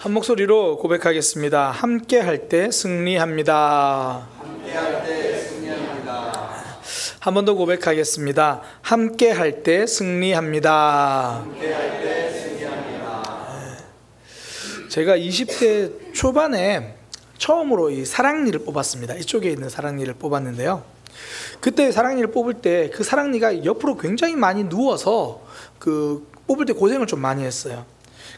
한 목소리로 고백하겠습니다. 함께 할 때 승리합니다. 함께 할 때 승리합니다. 한 번 더 고백하겠습니다. 함께 할 때 승리합니다. 함께 할 때 승리합니다. 제가 20대 초반에 처음으로 이 사랑니를 뽑았습니다. 이쪽에 있는 사랑니를 뽑았는데요. 그때 사랑니를 뽑을 때 그 사랑니가 옆으로 굉장히 많이 누워서 뽑을 때 고생을 좀 많이 했어요.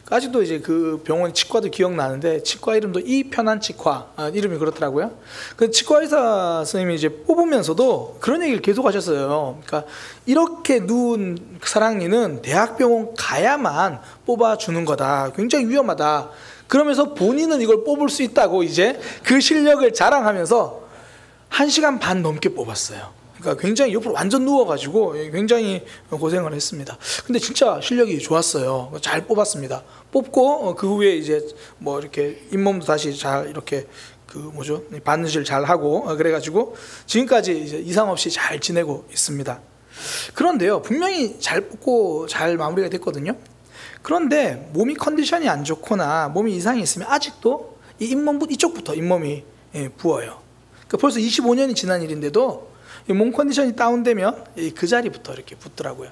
아직도 이제 그 병원 치과도 기억나는데 치과 이름도 이편한 치과, 이름이 그렇더라고요. 그 치과 의사 선생님이 이제 뽑으면서도 그런 얘기를 계속 하셨어요. 그러니까 이렇게 누운 사랑니는 대학병원 가야만 뽑아주는 거다. 굉장히 위험하다. 그러면서 본인은 이걸 뽑을 수 있다고 이제 그 실력을 자랑하면서 1시간 반 넘게 뽑았어요. 그러니까 굉장히 옆으로 완전 누워가지고 굉장히 고생을 했습니다. 근데 진짜 실력이 좋았어요. 잘 뽑았습니다. 뽑고 그 후에 이제 뭐 이렇게 잇몸도 다시 잘 이렇게 바느질 잘 하고 그래가지고 지금까지 이제 이상 없이 잘 지내고 있습니다. 그런데요, 분명히 잘 뽑고 잘 마무리가 됐거든요. 그런데 몸이 컨디션이 안 좋거나 몸이 이상이 있으면 아직도 이 잇몸 이쪽부터 잇몸이 부어요. 그러니까 벌써 25년이 지난 일인데도 몸 컨디션이 다운되면 그 자리부터 이렇게 붓더라고요.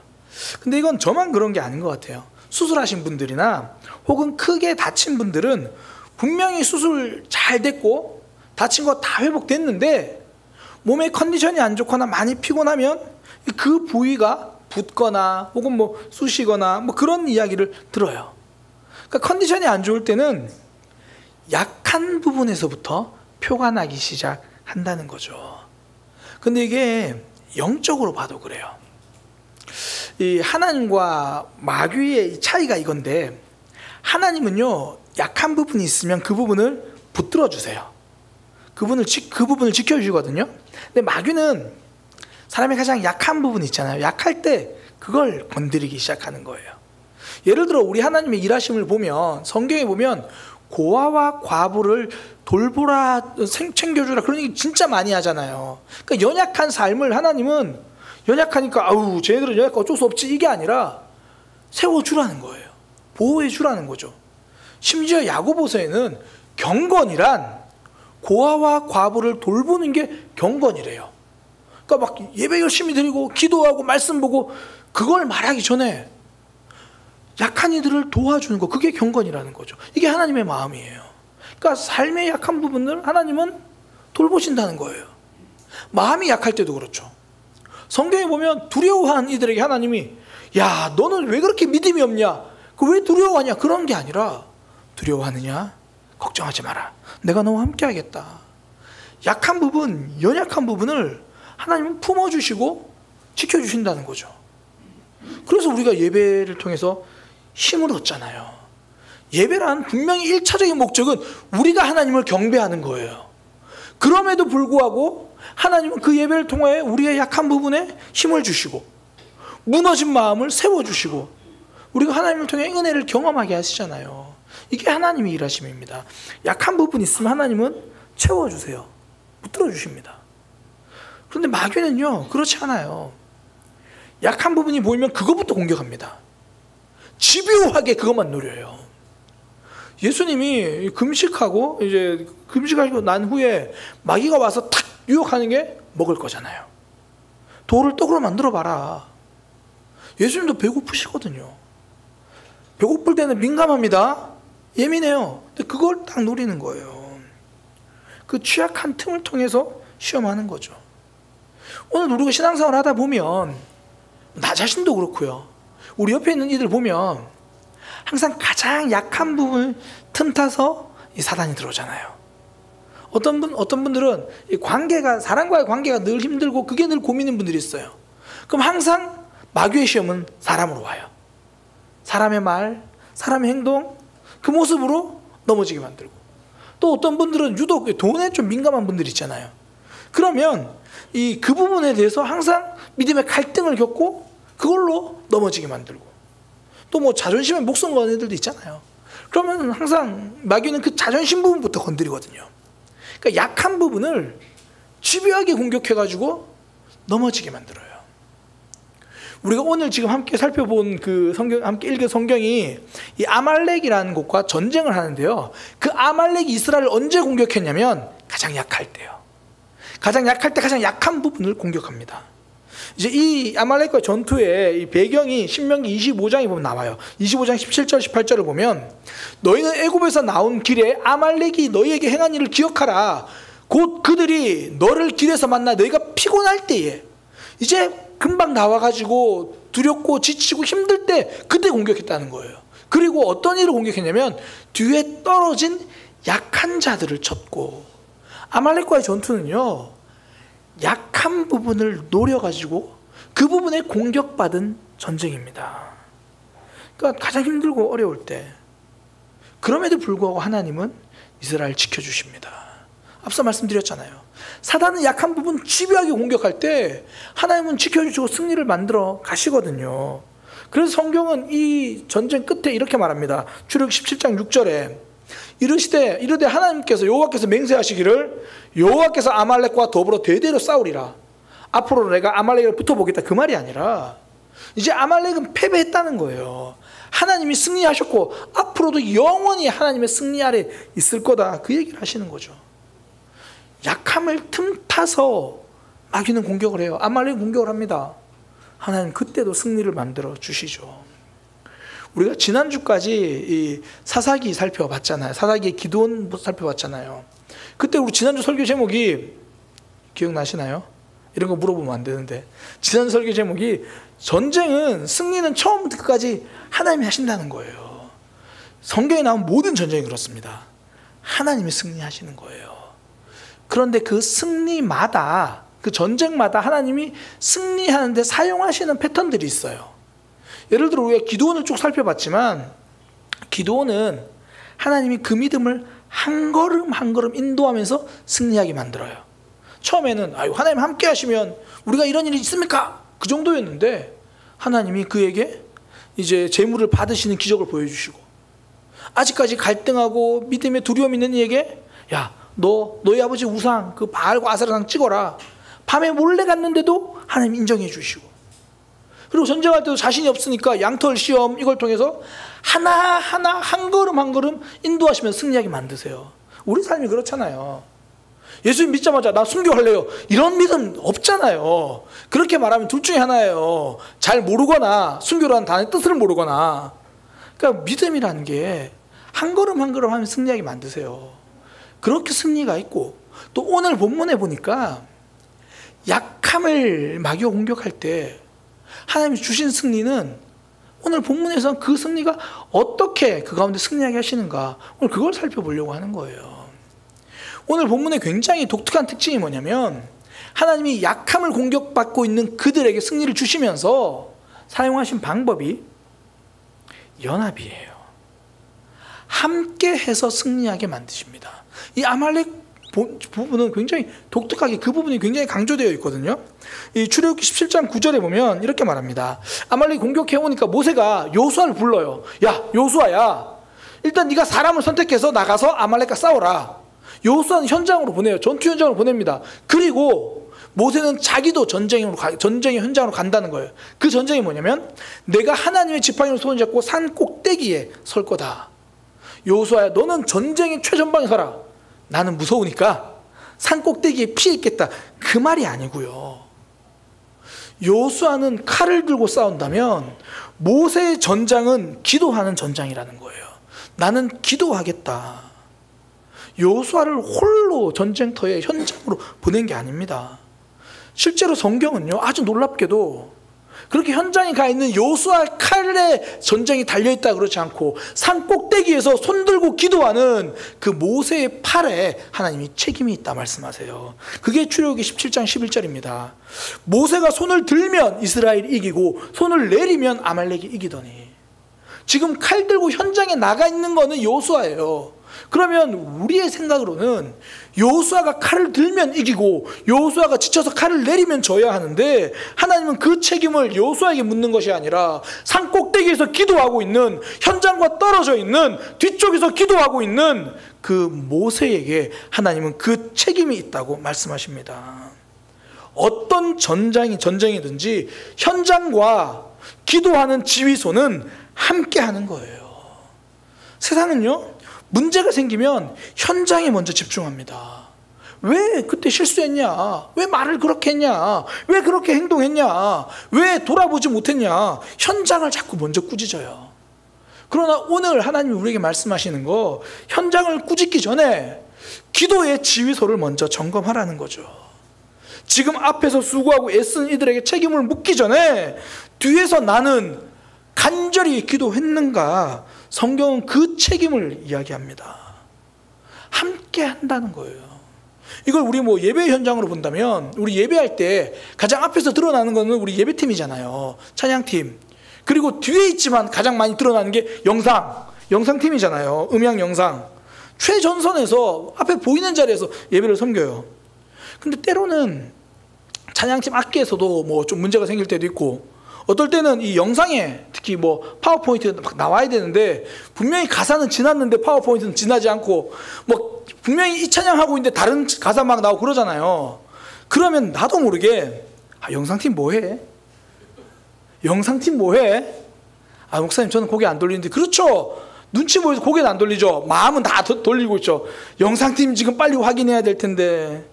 근데 이건 저만 그런 게 아닌 것 같아요. 수술하신 분들이나 혹은 크게 다친 분들은 분명히 수술 잘 됐고 다친 거 다 회복됐는데 몸의 컨디션이 안 좋거나 많이 피곤하면 그 부위가 붓거나 혹은 뭐 쑤시거나 뭐 그런 이야기를 들어요. 그러니까 컨디션이 안 좋을 때는 약한 부분에서부터 표가 나기 시작한다는 거죠. 근데 이게 영적으로 봐도 그래요. 이 하나님과 마귀의 차이가 이건데, 하나님은요 약한 부분이 있으면 그 부분을 붙들어 주세요. 그 부분을 지켜주시거든요. 근데 마귀는 사람의 가장 약한 부분 있잖아요. 약할 때 그걸 건드리기 시작하는 거예요. 예를 들어 우리 하나님의 일하심을 보면, 성경에 보면 고아와 과부를 돌보라, 챙겨주라, 그런 얘기 진짜 많이 하잖아요. 그러니까 연약한 삶을 하나님은 연약하니까 아우 쟤네들은 연약하고 어쩔 수 없지 이게 아니라 세워주라는 거예요. 보호해주라는 거죠. 심지어 야고보서에는 경건이란 고아와 과부를 돌보는 게 경건이래요. 그러니까 막 예배 열심히 드리고 기도하고 말씀 보고 그걸 말하기 전에 약한 이들을 도와주는 거, 그게 경건이라는 거죠. 이게 하나님의 마음이에요. 그러니까 삶의 약한 부분을 하나님은 돌보신다는 거예요. 마음이 약할 때도 그렇죠. 성경에 보면 두려워하는 이들에게 하나님이 야 너는 왜 그렇게 믿음이 없냐, 왜 두려워하냐, 그런 게 아니라 두려워하느냐, 걱정하지 마라, 내가 너와 함께 하겠다. 약한 부분, 연약한 부분을 하나님은 품어주시고 지켜주신다는 거죠. 그래서 우리가 예배를 통해서 힘을 얻잖아요. 예배란 분명히 1차적인 목적은 우리가 하나님을 경배하는 거예요. 그럼에도 불구하고 하나님은 그 예배를 통해 우리의 약한 부분에 힘을 주시고 무너진 마음을 세워주시고 우리가 하나님을 통해 은혜를 경험하게 하시잖아요. 이게 하나님의 일하심입니다. 약한 부분이 있으면 하나님은 채워주세요. 붙들어 주십니다. 그런데 마귀는요 그렇지 않아요. 약한 부분이 보이면 그것부터 공격합니다. 집요하게 그것만 노려요. 예수님이 금식하고 이제 금식하시고 난 후에 마귀가 와서 탁 유혹하는 게 먹을 거잖아요. 돌을 떡으로 만들어 봐라. 예수님도 배고프시거든요. 배고플 때는 민감합니다. 예민해요. 근데 그걸 딱 노리는 거예요. 그 취약한 틈을 통해서 시험하는 거죠. 오늘 우리가 신앙생활 하다 보면 나 자신도 그렇고요, 우리 옆에 있는 이들 보면 항상 가장 약한 부분을 틈타서 이 사단이 들어오잖아요. 어떤 분들은 이 사람과의 관계가 늘 힘들고 그게 늘 고민인 분들이 있어요. 그럼 항상 마귀의 시험은 사람으로 와요. 사람의 말, 사람의 행동, 그 모습으로 넘어지게 만들고, 또 어떤 분들은 유독 돈에 좀 민감한 분들이 있잖아요. 그러면 그 부분에 대해서 항상 믿음의 갈등을 겪고 그걸로 넘어지게 만들고, 또 뭐 자존심에 목숨 거는 애들도 있잖아요. 그러면 항상 마귀는 그 자존심 부분부터 건드리거든요. 그러니까 약한 부분을 집요하게 공격해가지고 넘어지게 만들어요. 우리가 오늘 지금 함께 살펴본 그 성경, 함께 읽은 성경이 이 아말렉이라는 곳과 전쟁을 하는데요. 그 아말렉이 이스라엘을 언제 공격했냐면 가장 약할 때요. 가장 약할 때 가장 약한 부분을 공격합니다. 이제 이 아말렉과의 전투의 이 배경이 신명기 25장에 보면 나와요. 25장 17절 18절을 보면 너희는 애굽에서 나온 길에 아말렉이 너희에게 행한 일을 기억하라. 곧 그들이 너를 길에서 만나 너희가 피곤할 때에 이제 금방 나와가지고 두렵고 지치고 힘들 때 그때 공격했다는 거예요. 그리고 어떤 일을 공격했냐면 뒤에 떨어진 약한 자들을 쳤고, 아말렉과의 전투는요 약한 부분을 노려가지고 그 부분에 공격받은 전쟁입니다. 그러니까 가장 힘들고 어려울 때, 그럼에도 불구하고 하나님은 이스라엘 지켜주십니다. 앞서 말씀드렸잖아요. 사단은 약한 부분 집요하게 공격할 때 하나님은 지켜주시고 승리를 만들어 가시거든요. 그래서 성경은 이 전쟁 끝에 이렇게 말합니다. 출애굽기 17장 6절에 이르되 하나님께서 여호와께서 맹세하시기를 여호와께서 아말렉과 더불어 대대로 싸우리라. 앞으로 내가 아말렉을 붙어보겠다, 그 말이 아니라 이제 아말렉은 패배했다는 거예요. 하나님이 승리하셨고 앞으로도 영원히 하나님의 승리 아래 있을 거다, 그 얘기를 하시는 거죠. 약함을 틈타서 마귀는 공격을 해요. 아말렉은 공격을 합니다. 하나님 그때도 승리를 만들어 주시죠. 우리가 지난주까지 이 사사기 살펴봤잖아요. 사사기의 기도원 살펴봤잖아요. 그때 우리 지난주 설교 제목이 기억나시나요? 이런 거 물어보면 안 되는데, 지난주 설교 제목이 전쟁은, 승리는 처음부터 끝까지 하나님이 하신다는 거예요. 성경에 나온 모든 전쟁이 그렇습니다. 하나님이 승리하시는 거예요. 그런데 그 승리마다, 그 전쟁마다 하나님이 승리하는데 사용하시는 패턴들이 있어요. 예를 들어 우리가 기도원을 쭉 살펴봤지만, 기도원은 하나님이 그 믿음을 한 걸음 한 걸음 인도하면서 승리하게 만들어요. 처음에는 하나님 함께 하시면 우리가 이런 일이 있습니까? 그 정도였는데 하나님이 그에게 이제 재물을 받으시는 기적을 보여주시고, 아직까지 갈등하고 믿음에 두려움 있는 이에게 야, 너희 아버지 우상 그 바알과 아세라상 찍어라. 밤에 몰래 갔는데도 하나님 인정해 주시고, 그리고 전쟁할 때도 자신이 없으니까 양털 시험 이걸 통해서 하나하나 한 걸음 한 걸음 인도하시면서 승리하게 만드세요. 우리 삶이 그렇잖아요. 예수님 믿자마자 나 순교할래요, 이런 믿음 없잖아요. 그렇게 말하면 둘 중에 하나예요. 잘 모르거나 순교라는 단어의 뜻을 모르거나. 그러니까 믿음이라는 게 한 걸음 한 걸음 하면 승리하게 만드세요. 그렇게 승리가 있고, 또 오늘 본문에 보니까 약함을 마귀가 공격할 때 하나님이 주신 승리는, 오늘 본문에서는 그 승리가 어떻게 그 가운데 승리하게 하시는가, 오늘 그걸 살펴보려고 하는 거예요. 오늘 본문의 굉장히 독특한 특징이 뭐냐면, 하나님이 약함을 공격받고 있는 그들에게 승리를 주시면서 사용하신 방법이 연합이에요. 함께 해서 승리하게 만드십니다. 이 아말렉 부분은 굉장히 독특하게 그 부분이 굉장히 강조되어 있거든요. 이 출애굽기 17장 9절에 보면 이렇게 말합니다. 아말렉이 공격해 오니까 모세가 요수아를 불러요. 야, 요수아야, 일단 네가 사람을 선택해서 나가서 아말렉과 싸워라. 요수아는 현장으로 보내요. 전투 현장으로 보냅니다. 그리고 모세는 자기도 전쟁의 현장으로 간다는 거예요. 그 전쟁이 뭐냐면, 내가 하나님의 지팡이로 손을 잡고 산 꼭대기에 설 거다. 요수아야, 너는 전쟁의 최전방에 서라. 나는 무서우니까 산 꼭대기에 피해 있겠다, 그 말이 아니고요. 요수아는 칼을 들고 싸운다면 모세의 전장은 기도하는 전장이라는 거예요. 나는 기도하겠다. 요수아를 홀로 전쟁터의 현장으로 보낸 게 아닙니다. 실제로 성경은요, 아주 놀랍게도 그렇게 현장에 가 있는 요수아 칼에 전쟁이 달려있다 그렇지 않고, 산 꼭대기에서 손들고 기도하는 그 모세의 팔에 하나님이 책임이 있다 말씀하세요. 그게 출애굽기 17장 11절입니다. 모세가 손을 들면 이스라엘이 이기고 손을 내리면 아말렉이 이기더니. 지금 칼 들고 현장에 나가 있는 거는 요수아예요. 그러면 우리의 생각으로는 요수아가 칼을 들면 이기고 요수아가 지쳐서 칼을 내리면 져야 하는데, 하나님은 그 책임을 요수아에게 묻는 것이 아니라 산 꼭대기에서 기도하고 있는, 현장과 떨어져 있는 뒤쪽에서 기도하고 있는 그 모세에게 하나님은 그 책임이 있다고 말씀하십니다. 어떤 전쟁이든지 현장과 기도하는 지휘소는 함께 하는 거예요. 세상은요, 문제가 생기면 현장에 먼저 집중합니다. 왜 그때 실수했냐? 왜 말을 그렇게 했냐? 왜 그렇게 행동했냐? 왜 돌아보지 못했냐? 현장을 자꾸 먼저 꾸짖어요. 그러나 오늘 하나님이 우리에게 말씀하시는 거, 현장을 꾸짖기 전에 기도의 지휘소를 먼저 점검하라는 거죠. 지금 앞에서 수고하고 애쓴 이들에게 책임을 묻기 전에 뒤에서 나는 간절히 기도했는가? 성경은 그 책임을 이야기합니다. 함께 한다는 거예요. 이걸 우리 뭐 예배 현장으로 본다면, 우리 예배할 때 가장 앞에서 드러나는 거는 우리 예배팀이잖아요. 찬양팀. 그리고 뒤에 있지만 가장 많이 드러나는 게 영상팀이잖아요. 음향 영상. 최전선에서 앞에 보이는 자리에서 예배를 섬겨요. 근데 때로는 찬양팀 악기에서도 뭐 좀 문제가 생길 때도 있고, 어떨 때는 이 영상에 특히 뭐 파워포인트가 막 나와야 되는데 분명히 가사는 지났는데 파워포인트는 지나지 않고, 뭐 분명히 이 찬양하고 있는데 다른 가사 막 나오고 그러잖아요. 그러면 나도 모르게 영상팀 뭐해? 영상팀 뭐해? 목사님 저는 고개 안 돌리는데. 그렇죠, 눈치 보여서 고개는 안 돌리죠. 마음은 다 돌리고 있죠. 영상팀 지금 빨리 확인해야 될 텐데.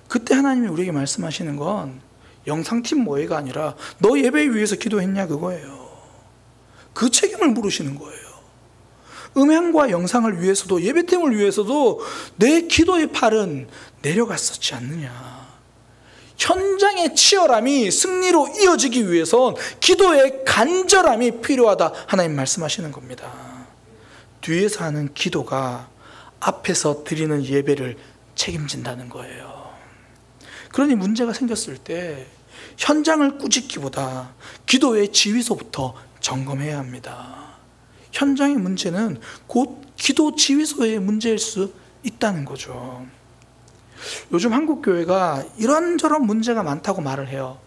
그때 하나님이 우리에게 말씀하시는 건 영상팀 뭐해가 아니라 너 예배 위해서 기도했냐 그거예요. 그 책임을 물으시는 거예요. 음향과 영상을 위해서도, 예배팀을 위해서도 내 기도의 팔은 내려갔었지 않느냐. 현장의 치열함이 승리로 이어지기 위해선 기도의 간절함이 필요하다, 하나님 말씀하시는 겁니다. 뒤에서 하는 기도가 앞에서 드리는 예배를 책임진다는 거예요. 그러니 문제가 생겼을 때 현장을 꾸짖기보다 기도의 지휘소부터 점검해야 합니다. 현장의 문제는 곧 기도 지휘소의 문제일 수 있다는 거죠. 요즘 한국 교회가 이런저런 문제가 많다고 말을 해요.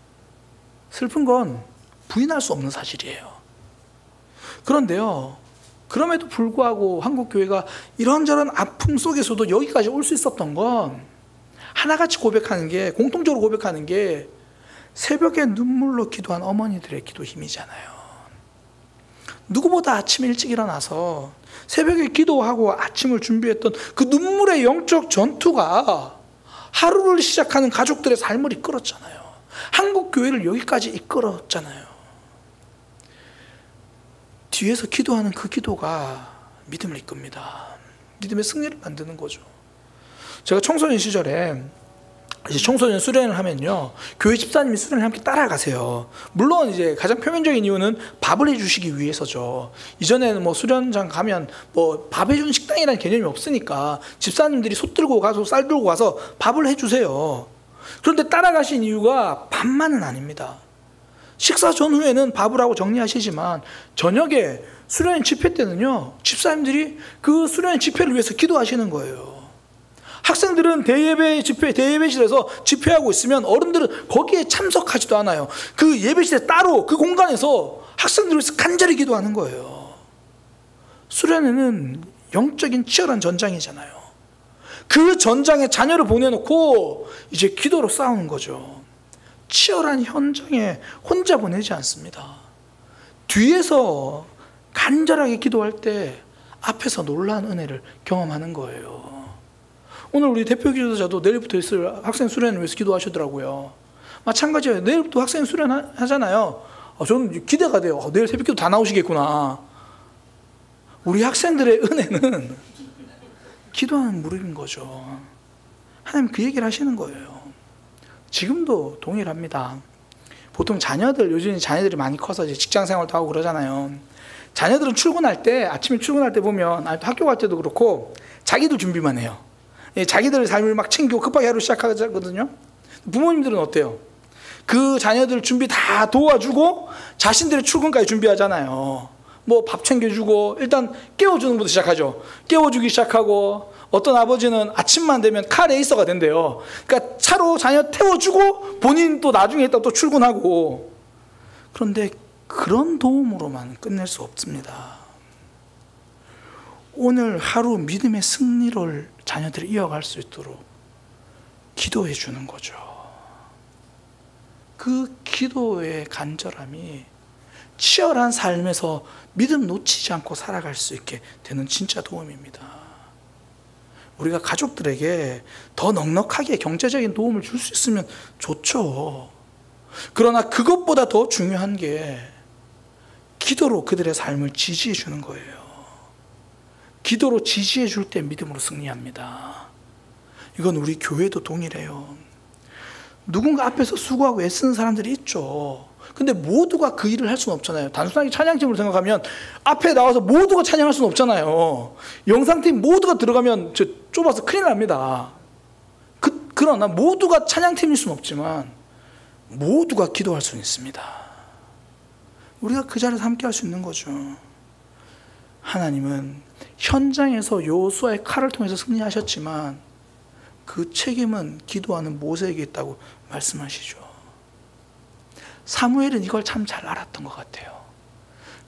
슬픈 건 부인할 수 없는 사실이에요. 그런데요, 그럼에도 불구하고 한국 교회가 이런저런 아픔 속에서도 여기까지 올 수 있었던 건 하나같이 고백하는 게, 공통적으로 고백하는 게 새벽에 눈물로 기도한 어머니들의 기도 힘이잖아요. 누구보다 아침 일찍 일어나서 새벽에 기도하고 아침을 준비했던 그 눈물의 영적 전투가 하루를 시작하는 가족들의 삶을 이끌었잖아요. 한국 교회를 여기까지 이끌었잖아요. 뒤에서 기도하는 그 기도가 믿음을 이끕니다. 믿음의 승리를 만드는 거죠. 제가 청소년 시절에 이제 청소년 수련을 하면요, 교회 집사님이 수련을 함께 따라가세요. 물론 이제 가장 표면적인 이유는 밥을 해주시기 위해서죠. 이전에는 뭐 수련장 가면 뭐 밥 해주는 식당이라는 개념이 없으니까 집사님들이 솥 들고 가서 쌀 들고 가서 밥을 해주세요. 그런데 따라가신 이유가 밥만은 아닙니다. 식사 전후에는 밥을 하고 정리하시지만 저녁에 수련 집회 때는요, 집사님들이 그 수련 집회를 위해서 기도하시는 거예요. 학생들은 대예배실에서 집회하고 있으면 어른들은 거기에 참석하지도 않아요. 그 예배실에 따로 그 공간에서 학생들을 위해서 간절히 기도하는 거예요. 수련회는 영적인 치열한 전장이잖아요. 그 전장에 자녀를 보내놓고 이제 기도로 싸우는 거죠. 치열한 현장에 혼자 보내지 않습니다. 뒤에서 간절하게 기도할 때 앞에서 놀라운 은혜를 경험하는 거예요. 오늘 우리 대표 기도자도 내일부터 있을 학생 수련을 위해서 기도하시더라고요. 마찬가지예요. 내일부터 학생 수련 하잖아요. 저는 기대가 돼요. 내일 새벽 기도 다 나오시겠구나. 우리 학생들의 은혜는 기도하는 무릎인 거죠. 하나님 그 얘기를 하시는 거예요. 지금도 동일합니다. 보통 요즘 자녀들이 많이 커서 이제 직장 생활도 하고 그러잖아요. 자녀들은 아침에 출근할 때 보면, 학교 갈 때도 그렇고 자기도 준비만 해요. 자기들 삶을 막 챙기고 급하게 하루 시작하거든요. 부모님들은 어때요? 그 자녀들 준비 다 도와주고 자신들의 출근까지 준비하잖아요. 뭐 밥 챙겨주고 일단 깨워주는 것부터 시작하죠. 깨워주기 시작하고, 어떤 아버지는 아침만 되면 카 레이서가 된대요. 그러니까 차로 자녀 태워주고 본인 또 나중에 있다 또 출근하고. 그런데 그런 도움으로만 끝낼 수 없습니다. 오늘 하루 믿음의 승리를 자녀들이 이어갈 수 있도록 기도해 주는 거죠. 그 기도의 간절함이 치열한 삶에서 믿음 놓치지 않고 살아갈 수 있게 되는 진짜 도움입니다. 우리가 가족들에게 더 넉넉하게 경제적인 도움을 줄 수 있으면 좋죠. 그러나 그것보다 더 중요한 게 기도로 그들의 삶을 지지해 주는 거예요. 기도로 지지해 줄 때 믿음으로 승리합니다. 이건 우리 교회도 동일해요. 누군가 앞에서 수고하고 애쓰는 사람들이 있죠. 근데 모두가 그 일을 할 수는 없잖아요. 단순하게 찬양팀으로 생각하면 앞에 나와서 모두가 찬양할 수는 없잖아요. 영상팀 모두가 들어가면 좁아서 큰일 납니다. 그러나 모두가 찬양팀일 수는 없지만 모두가 기도할 수는 있습니다. 우리가 그 자리에서 함께 할 수 있는 거죠. 하나님은 현장에서 여호수아의 칼을 통해서 승리하셨지만 그 책임은 기도하는 모세에게 있다고 말씀하시죠. 사무엘은 이걸 참 잘 알았던 것 같아요.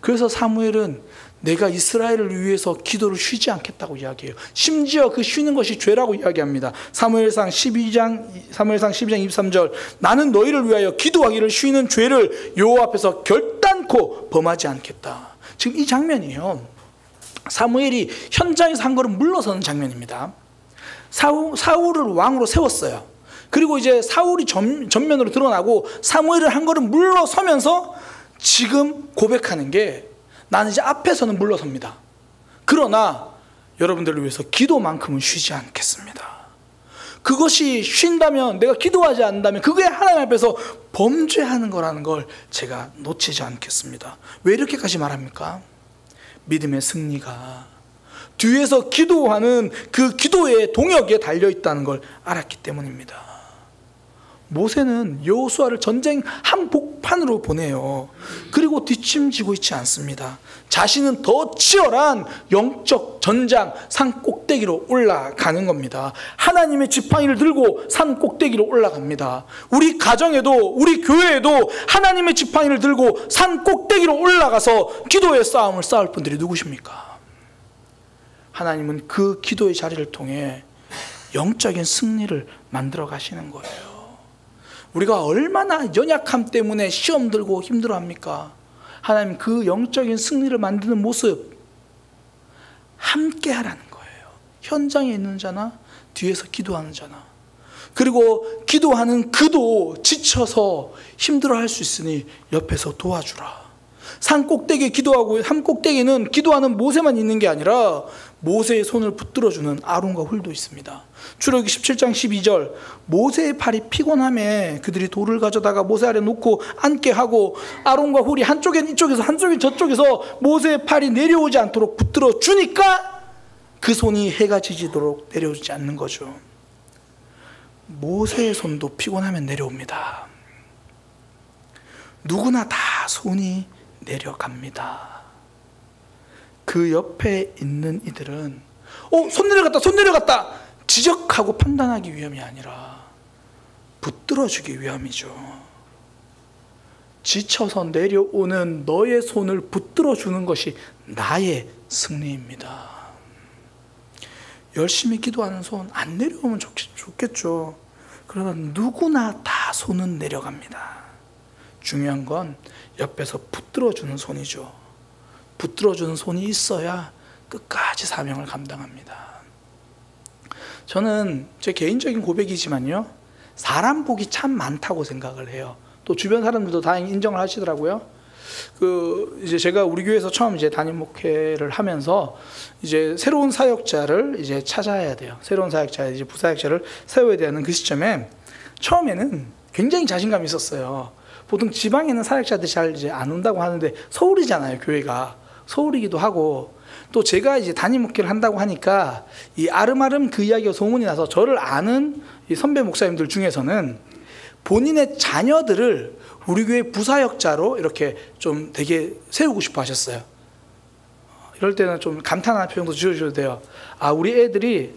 그래서 사무엘은 내가 이스라엘을 위해서 기도를 쉬지 않겠다고 이야기해요. 심지어 그 쉬는 것이 죄라고 이야기합니다. 사무엘상 12장 23절 나는 너희를 위하여 기도하기를 쉬는 죄를 여호와 앞에서 결단코 범하지 않겠다. 지금 이 장면이에요. 사무엘이 현장에서 한 걸음 물러서는 장면입니다. 사울을 왕으로 세웠어요. 그리고 이제 사울이 전면으로 드러나고 사무엘을 한 걸음 물러서면서 지금 고백하는 게 나는 이제 앞에서는 물러섭니다. 그러나 여러분들을 위해서 기도만큼은 쉬지 않겠습니다. 그것이 쉰다면, 내가 기도하지 않는다면 그게 하나님 앞에서 범죄하는 거라는 걸 제가 놓치지 않겠습니다. 왜 이렇게까지 말합니까? 믿음의 승리가 뒤에서 기도하는 그 기도의 동역에 달려있다는 걸 알았기 때문입니다. 모세는 여호수아를 전쟁 한복판으로 보내요. 그리고 뒷짐지고 있지 않습니다. 자신은 더 치열한 영적 전장 산 꼭대기로 올라가는 겁니다. 하나님의 지팡이를 들고 산 꼭대기로 올라갑니다. 우리 가정에도 우리 교회에도 하나님의 지팡이를 들고 산 꼭대기로 올라가서 기도의 싸움을 싸울 분들이 누구십니까? 하나님은 그 기도의 자리를 통해 영적인 승리를 만들어 가시는 거예요. 우리가 얼마나 연약함 때문에 시험 들고 힘들어합니까? 하나님 그 영적인 승리를 만드는 모습 함께 하라는 거예요. 현장에 있는 자나 뒤에서 기도하는 자나. 그리고 기도하는 그도 지쳐서 힘들어할 수 있으니 옆에서 도와주라. 산 꼭대기에 기도하고 산 꼭대기에는 기도하는 모세만 있는 게 아니라 모세의 손을 붙들어주는 아론과 훌도 있습니다. 출애굽기 17장 12절 모세의 팔이 피곤함에 그들이 돌을 가져다가 모세 아래 놓고 앉게 하고 아론과 훌이 한쪽엔 이쪽에서 한쪽엔 저쪽에서 모세의 팔이 내려오지 않도록 붙들어 주니까 그 손이 해가 지지도록 내려오지 않는 거죠. 모세의 손도 피곤하면 내려옵니다. 누구나 다 손이 내려갑니다. 그 옆에 있는 이들은 손 내려갔다 지적하고 판단하기 위함이 아니라 붙들어주기 위함이죠. 지쳐서 내려오는 너의 손을 붙들어주는 것이 나의 승리입니다. 열심히 기도하는 손 안 내려오면 좋겠죠. 그러나 누구나 다 손은 내려갑니다. 중요한 건 옆에서 붙들어주는 손이죠. 붙들어주는 손이 있어야 끝까지 사명을 감당합니다. 저는 제 개인적인 고백이지만요, 사람 복이 참 많다고 생각을 해요. 또 주변 사람들도 다행히 인정을 하시더라고요. 이제 제가 우리 교회에서 처음 이제 담임 목회를 하면서 이제 새로운 사역자를 이제 찾아야 돼요. 새로운 사역자, 이제 부사역자를 세워야 되는 그 시점에 처음에는 굉장히 자신감이 있었어요. 보통 지방에는 사역자들이 잘 이제 안 온다고 하는데 서울이잖아요, 교회가. 서울이기도 하고 또 제가 이제 담임 목회를 한다고 하니까 이 아름아름 그 이야기가 소문이 나서 저를 아는 이 선배 목사님들 중에서는 본인의 자녀들을 우리 교회 부사역자로 이렇게 좀 되게 세우고 싶어 하셨어요. 이럴 때는 좀 감탄하는 표정도 지어주셔도 돼요. 우리 애들이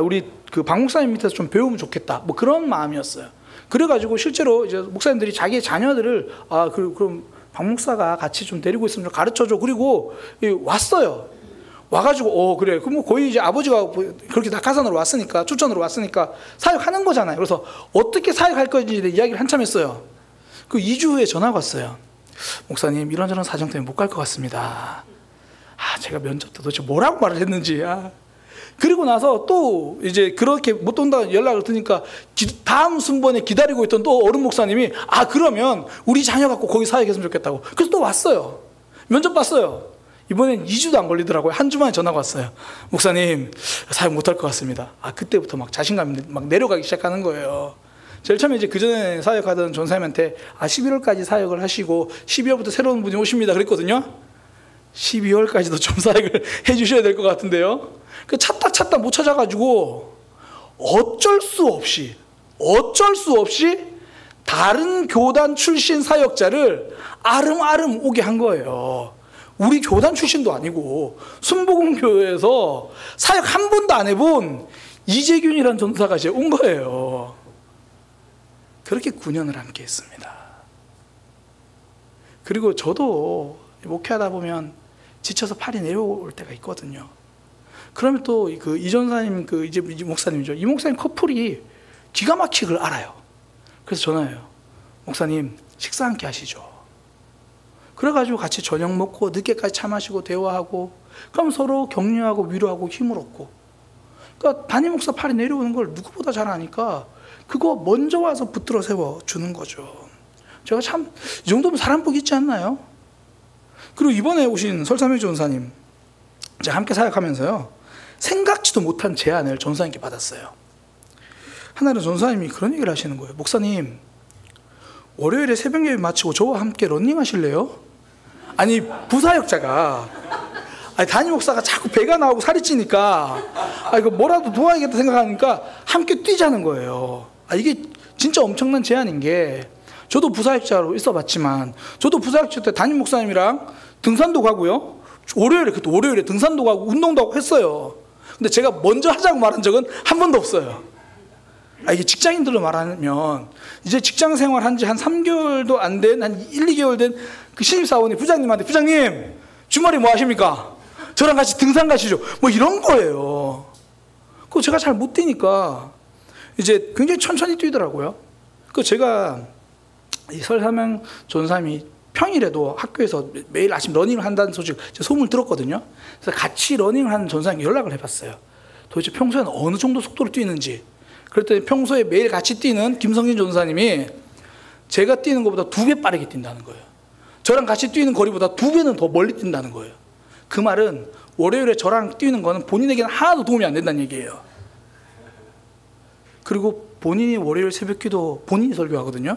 우리 그 박 목사님 밑에서 좀 배우면 좋겠다, 뭐 그런 마음이었어요. 그래가지고 실제로 이제 목사님들이 자기의 자녀들을 그럼 박 목사가 같이 좀 데리고 있으면 좀 가르쳐줘. 그리고 왔어요. 와가지고 그래. 그럼 뭐 거의 이제 아버지가 그렇게 낙하산으로 왔으니까, 추천으로 왔으니까 사역하는 거잖아요. 그래서 어떻게 사역할 건지 이야기를 한참 했어요. 그 2주 후에 전화가 왔어요. 목사님, 이런저런 사정 때문에 못 갈 것 같습니다. 제가 면접 때 도대체 뭐라고 말을 했는지. 그리고 나서 또 이제 그렇게 못 온다 연락을 드니까 다음 순번에 기다리고 있던 또 어른 목사님이 그러면 우리 자녀 갖고 거기 사역했으면 좋겠다고. 그래서 또 왔어요. 면접 봤어요. 이번엔 2주도 안 걸리더라고요. 한 주 만에 전화가 왔어요. 목사님, 사역 못할 것 같습니다. 그때부터 막 자신감이 막 내려가기 시작하는 거예요. 제일 처음에 이제 그 전에 사역하던 전사님한테 11월까지 사역을 하시고 12월부터 새로운 분이 오십니다 그랬거든요. 12월까지도 좀 사역을 해주셔야 될 것 같은데요. 그 찾다 못 찾아가지고 어쩔 수 없이 다른 교단 출신 사역자를 아름아름 오게 한 거예요. 우리 교단 출신도 아니고 순복음교회에서 사역 한 번도 안 해본 이재균이라는 전사가 이제 온 거예요. 그렇게 9년을 함께 했습니다. 그리고 저도 목회하다 보면 지쳐서 팔이 내려올 때가 있거든요. 그러면 또 그 이전사님, 이제 목사님이죠. 이 목사님 커플이 기가 막히게 알아요. 그래서 전화해요. 목사님, 식사 함께 하시죠. 그래가지고 같이 저녁 먹고 늦게까지 차 마시고 대화하고, 그럼 서로 격려하고 위로하고 힘을 얻고. 그러니까 담임 목사 팔이 내려오는 걸 누구보다 잘 아니까 그거 먼저 와서 붙들어 세워 주는 거죠. 제가 참 이 정도면 사람 복 있지 않나요? 그리고 이번에 오신 설삼일 전사님, 제가 함께 사역하면서요, 생각지도 못한 제안을 전사님께 받았어요. 하나는 전사님이 그런 얘기를 하시는 거예요. 목사님, 월요일에 새벽 예배 마치고 저와 함께 러닝 하실래요? 아니, 부사역자가, 담임 목사가 자꾸 배가 나오고 살이 찌니까 이거 뭐라도 도와야겠다 생각하니까 함께 뛰자는 거예요. 이게 진짜 엄청난 제안인 게, 저도 부사역자로 있어봤지만 저도 부사역자 때 담임 목사님이랑 등산도 가고요, 월요일에 등산도 가고 운동도 하고 했어요. 근데 제가 먼저 하자고 말한 적은 한 번도 없어요. 이게 직장인들로 말하면, 이제 직장 생활 한 지 한 3개월도 안 된, 한 1, 2개월 된 그 신입사원이 부장님한테, 부장님, 주말에 뭐 하십니까? 저랑 같이 등산 가시죠. 뭐 이런 거예요. 그거 제가 잘 못 뛰니까 이제 굉장히 천천히 뛰더라고요. 그 제가 이 설사명 전사님이 평일에도 학교에서 매일 아침 러닝을 한다는 소식 제가 소문을 들었거든요. 그래서 같이 러닝을 하는 전사님께 연락을 해봤어요. 도대체 평소에는 어느 정도 속도로 뛰는지. 그랬더니 평소에 매일 같이 뛰는 김성진 전사님이 제가 뛰는 것보다 2배 빠르게 뛴다는 거예요. 저랑 같이 뛰는 거리보다 2배는 더 멀리 뛴다는 거예요. 그 말은 월요일에 저랑 뛰는 거는 본인에게는 하나도 도움이 안 된다는 얘기예요. 그리고 본인이 월요일 새벽기도 본인이 설교하거든요.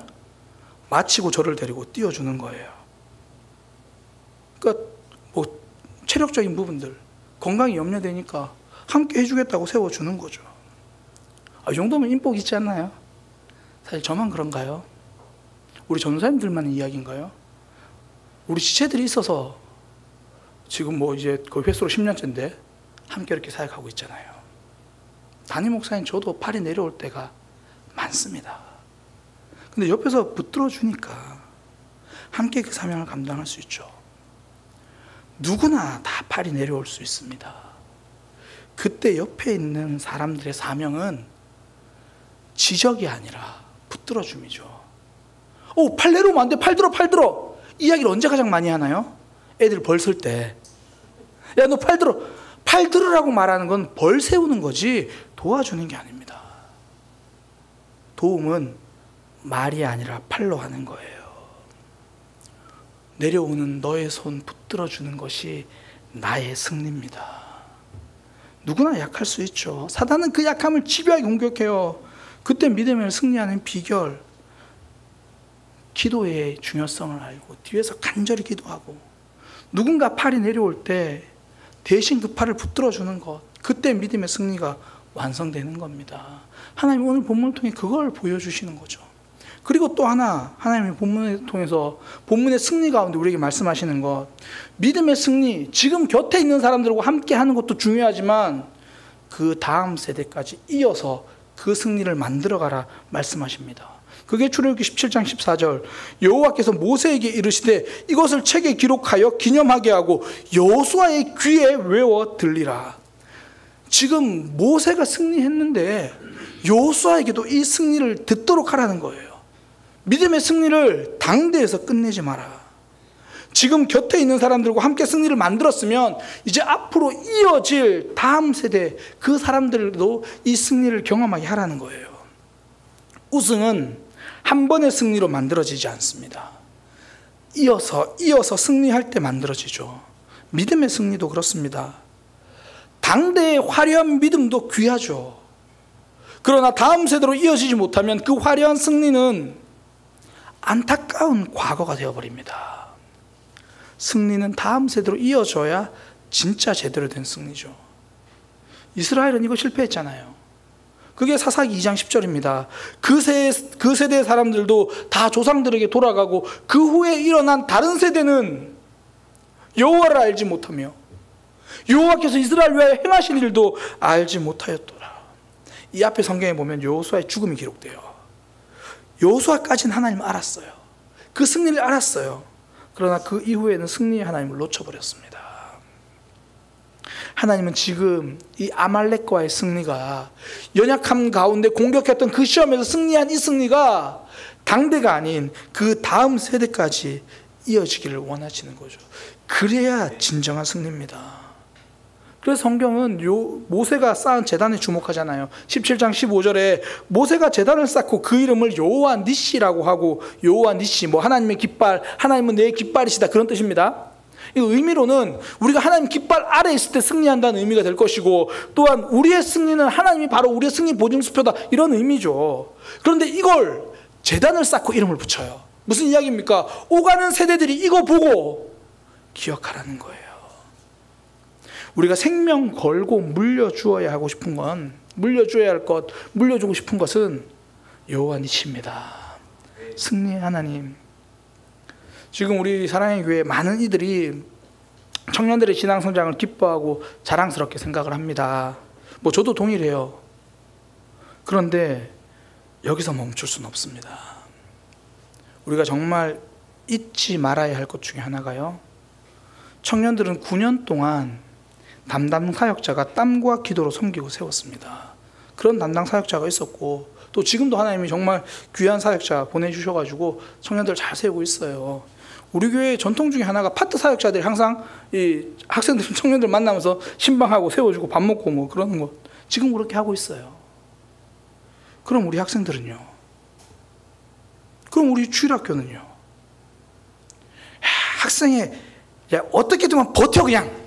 마치고 저를 데리고 뛰어주는 거예요. 그러니까 뭐 체력적인 부분들, 건강이 염려되니까 함께 해주겠다고 세워주는 거죠. 이 정도면 인복 있지 않나요? 사실 저만 그런가요? 우리 전사님들만의 이야기인가요? 우리 지체들이 있어서 지금 뭐 이제 거의 횟수로 10년째인데 함께 이렇게 사역하고 있잖아요. 담임 목사님 저도 팔이 내려올 때가 많습니다. 근데 옆에서 붙들어 주니까 함께 그 사명을 감당할 수 있죠. 누구나 다 팔이 내려올 수 있습니다. 그때 옆에 있는 사람들의 사명은 지적이 아니라 붙들어 줌이죠. 팔 내려오면 안 돼. 팔 들어. 이 이야기를 언제 가장 많이 하나요? 애들 벌 쓸 때. 야, 너 팔 들어. 팔 들으라고 말하는 건 벌 세우는 거지 도와주는 게 아닙니다. 도움은 말이 아니라 팔로 하는 거예요. 내려오는 너의 손 붙들어 주는 것이 나의 승리입니다. 누구나 약할 수 있죠. 사단은 그 약함을 집요하게 공격해요. 그때 믿음을 승리하는 비결, 기도의 중요성을 알고 뒤에서 간절히 기도하고, 누군가 팔이 내려올 때 대신 그 팔을 붙들어 주는 것, 그때 믿음의 승리가 완성되는 겁니다. 하나님 오늘 본문을 통해 그걸 보여주시는 거죠. 그리고 또 하나, 하나님의 본문을 통해서 본문의 승리 가운데 우리에게 말씀하시는 것, 믿음의 승리, 지금 곁에 있는 사람들과 함께 하는 것도 중요하지만 그 다음 세대까지 이어서 그 승리를 만들어가라 말씀하십니다. 그게 출애굽기 17장 14절, 여호와께서 모세에게 이르시되 이것을 책에 기록하여 기념하게 하고 여호수아의 귀에 외워 들리라. 지금 모세가 승리했는데 여호수아에게도 이 승리를 듣도록 하라는 거예요. 믿음의 승리를 당대에서 끝내지 마라. 지금 곁에 있는 사람들과 함께 승리를 만들었으면 이제 앞으로 이어질 다음 세대 그 사람들도 이 승리를 경험하게 하라는 거예요. 우승은 한 번의 승리로 만들어지지 않습니다. 이어서 승리할 때 만들어지죠. 믿음의 승리도 그렇습니다. 당대의 화려한 믿음도 귀하죠. 그러나 다음 세대로 이어지지 못하면 그 화려한 승리는 안타까운 과거가 되어버립니다. 승리는 다음 세대로 이어져야 진짜 제대로 된 승리죠. 이스라엘은 이거 실패했잖아요. 그게 사사기 2장 10절입니다. 그 세대의 사람들도 다 조상들에게 돌아가고 그 후에 일어난 다른 세대는 여호와를 알지 못하며 여호와께서 이스라엘 위하여 행하신 일도 알지 못하였더라. 이 앞에 성경에 보면 여호수아의 죽음이 기록돼요. 여호수아까지는 하나님을 알았어요. 그 승리를 알았어요. 그러나 그 이후에는 승리의 하나님을 놓쳐버렸습니다. 하나님은 지금 이 아말렉과의 승리가, 연약함 가운데 공격했던 그 시험에서 승리한 이 승리가 당대가 아닌 그 다음 세대까지 이어지기를 원하시는 거죠. 그래야 진정한 승리입니다. 그래서 성경은 모세가 쌓은 제단에 주목하잖아요. 17장 15절에 모세가 제단을 쌓고 그 이름을 여호와 니시라고 하고, 여호와 니시, 하나님의 깃발, 하나님은 내 깃발이시다, 그런 뜻입니다. 이 의미로는 우리가 하나님 깃발 아래에 있을 때 승리한다는 의미가 될 것이고, 또한 우리의 승리는 하나님이 바로 우리의 승리 보증수표다, 이런 의미죠. 그런데 이걸 제단을 쌓고 이름을 붙여요. 무슨 이야기입니까? 오가는 세대들이 이거 보고 기억하라는 거예요. 우리가 생명 걸고 물려주어야 하고 싶은 건, 물려줘야 할 것, 물려주고 싶은 것은 여호와 니시입니다. 승리의 하나님. 지금 우리 사랑의 교회 많은 이들이 청년들의 신앙 성장을 기뻐하고 자랑스럽게 생각을 합니다. 저도 동일해요. 그런데 여기서 멈출 수는 없습니다. 우리가 정말 잊지 말아야 할 것 중에 하나가요, 청년들은 9년 동안 담당 사역자가 땀과 기도로 섬기고 세웠습니다. 그런 담당 사역자가 있었고, 또 지금도 하나님이 정말 귀한 사역자 보내주셔가지고 청년들 잘 세우고 있어요. 우리 교회 전통 중에 하나가 파트 사역자들이 항상 이 학생들, 청년들 만나면서 신방하고 세워주고 밥 먹고 그러는 거 지금 그렇게 하고 있어요. 그럼 우리 학생들은요? 그럼 우리 주일학교는요? 학생이 어떻게든 버텨, 그냥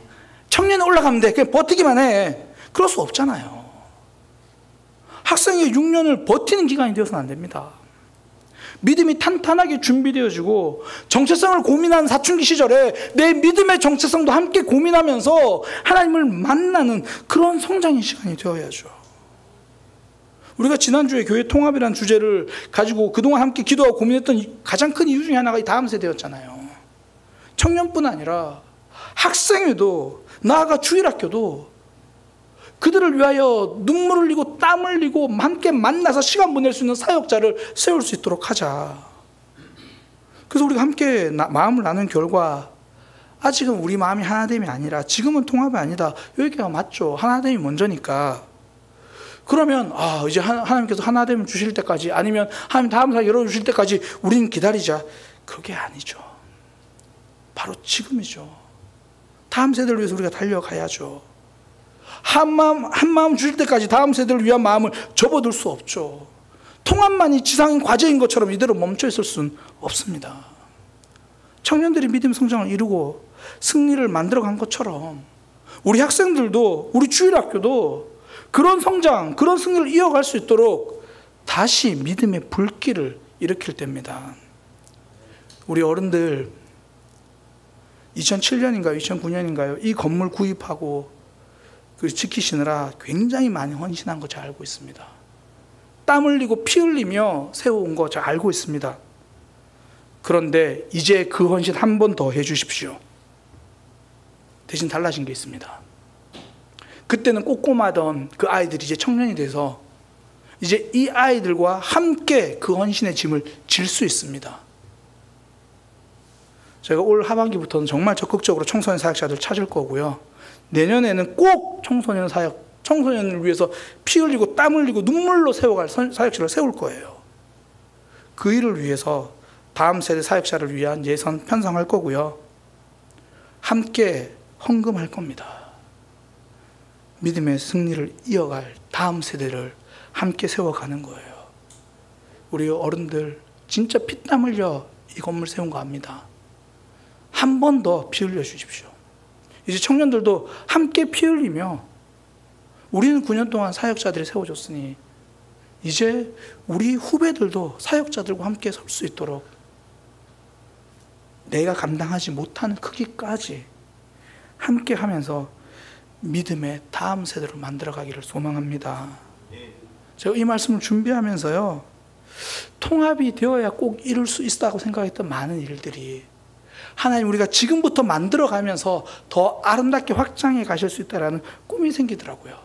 청년에 올라가면 돼, 그냥 버티기만 해, 그럴 수 없잖아요. 학생의 6년을 버티는 기간이 되어서는 안 됩니다. 믿음이 탄탄하게 준비되어지고 정체성을 고민하는 사춘기 시절에 내 믿음의 정체성도 함께 고민하면서 하나님을 만나는 그런 성장의 시간이 되어야죠. 우리가 지난주에 교회 통합이라는 주제를 가지고 그동안 함께 기도하고 고민했던 가장 큰 이유 중에 하나가 이 다음 세대였잖아요. 청년뿐 아니라 학생회도, 나아가 주일학교도 그들을 위하여 눈물을 흘리고 땀 흘리고 함께 만나서 시간 보낼 수 있는 사역자를 세울 수 있도록 하자. 그래서 우리가 함께 마음을 나눈 결과, 아직은 우리 마음이 하나됨이 아니라, 지금은 통합이 아니다, 여기가 맞죠. 하나됨이 먼저니까. 그러면 이제 하나님께서 하나됨을 주실 때까지, 아니면 하나님 다음 사 열어주실 때까지 우리는 기다리자. 그게 아니죠. 바로 지금이죠. 다음 세대를 위해서 우리가 달려가야죠. 한 마음 주실 때까지 다음 세대를 위한 마음을 접어둘 수 없죠. 통합만이 지상인 과제인 것처럼 이대로 멈춰 있을 수는 없습니다. 청년들이 믿음 성장을 이루고 승리를 만들어간 것처럼 우리 학생들도, 우리 주일학교도 그런 성장, 그런 승리를 이어갈 수 있도록 다시 믿음의 불길을 일으킬 때입니다. 우리 어른들 2007년인가요? 2009년인가요? 이 건물 구입하고 지키시느라 굉장히 많이 헌신한 거 잘 알고 있습니다. 땀 흘리고 피 흘리며 세워온 거 잘 알고 있습니다. 그런데 이제 그 헌신 한 번 더 해주십시오. 대신 달라진 게 있습니다. 그때는 꼬꼬마던 그 아이들이 이제 청년이 돼서 이제 이 아이들과 함께 그 헌신의 짐을 질 수 있습니다. 제가 올 하반기부터는 정말 적극적으로 청소년 사역자들 찾을 거고요. 내년에는 꼭 청소년을 위해서 피 흘리고 땀 흘리고 눈물로 세워갈 사역자를 세울 거예요. 그 일을 위해서 다음 세대 사역자를 위한 예산 편성할 거고요. 함께 헌금할 겁니다. 믿음의 승리를 이어갈 다음 세대를 함께 세워가는 거예요. 우리 어른들 진짜 피땀 흘려 이 건물 세운 거 압니다. 한 번 더 피 흘려 주십시오. 이제 청년들도 함께 피 흘리며 우리는 9년 동안 사역자들이 세워줬으니 이제 우리 후배들도 사역자들과 함께 설 수 있도록 내가 감당하지 못하는 크기까지 함께 하면서 믿음의 다음 세대로 만들어가기를 소망합니다. 제가 이 말씀을 준비하면서요, 통합이 되어야 꼭 이룰 수 있다고 생각했던 많은 일들이 하나님 우리가 지금부터 만들어가면서 더 아름답게 확장해 가실 수 있다는 꿈이 생기더라고요.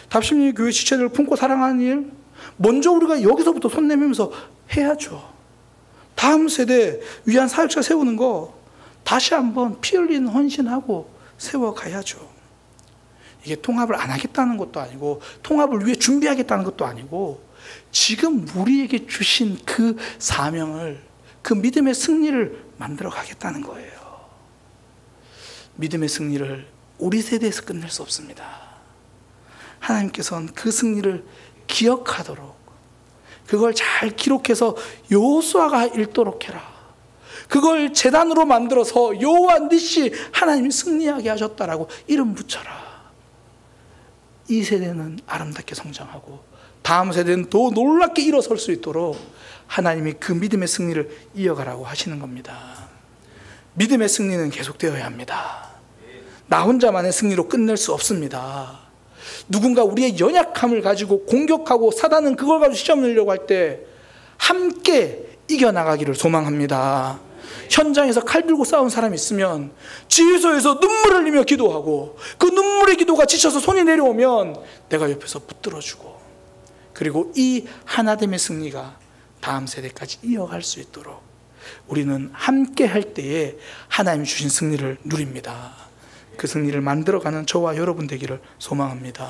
답심리 교회 지체들을 품고 사랑하는 일, 먼저 우리가 여기서부터 손 내밀면서 해야죠. 다음 세대 위한 사역자 세우는 거 다시 한번 피 흘리는 헌신하고 세워가야죠. 이게 통합을 안 하겠다는 것도 아니고 통합을 위해 준비하겠다는 것도 아니고 지금 우리에게 주신 그 사명을, 그 믿음의 승리를 만들어 가겠다는 거예요. 믿음의 승리를 우리 세대에서 끝낼 수 없습니다. 하나님께서는 그 승리를 기억하도록, 그걸 잘 기록해서 여호수아가 읽도록 해라. 그걸 제단으로 만들어서 여호와 니시 하나님이 승리하게 하셨다라고 이름 붙여라. 이 세대는 아름답게 성장하고 다음 세대는 더 놀랍게 일어설 수 있도록 하나님이 그 믿음의 승리를 이어가라고 하시는 겁니다. 믿음의 승리는 계속되어야 합니다. 나 혼자만의 승리로 끝낼 수 없습니다. 누군가 우리의 연약함을 가지고 공격하고 사단은 그걸 가지고 시험 내려고 할 때 함께 이겨나가기를 소망합니다. 현장에서 칼 들고 싸운 사람이 있으면 지휘소에서 눈물을 흘리며 기도하고 그 눈물의 기도가 지쳐서 손이 내려오면 내가 옆에서 붙들어주고, 그리고 이 하나됨의 승리가 다음 세대까지 이어갈 수 있도록 우리는 함께 할 때에 하나님이 주신 승리를 누립니다. 그 승리를 만들어가는 저와 여러분 되기를 소망합니다.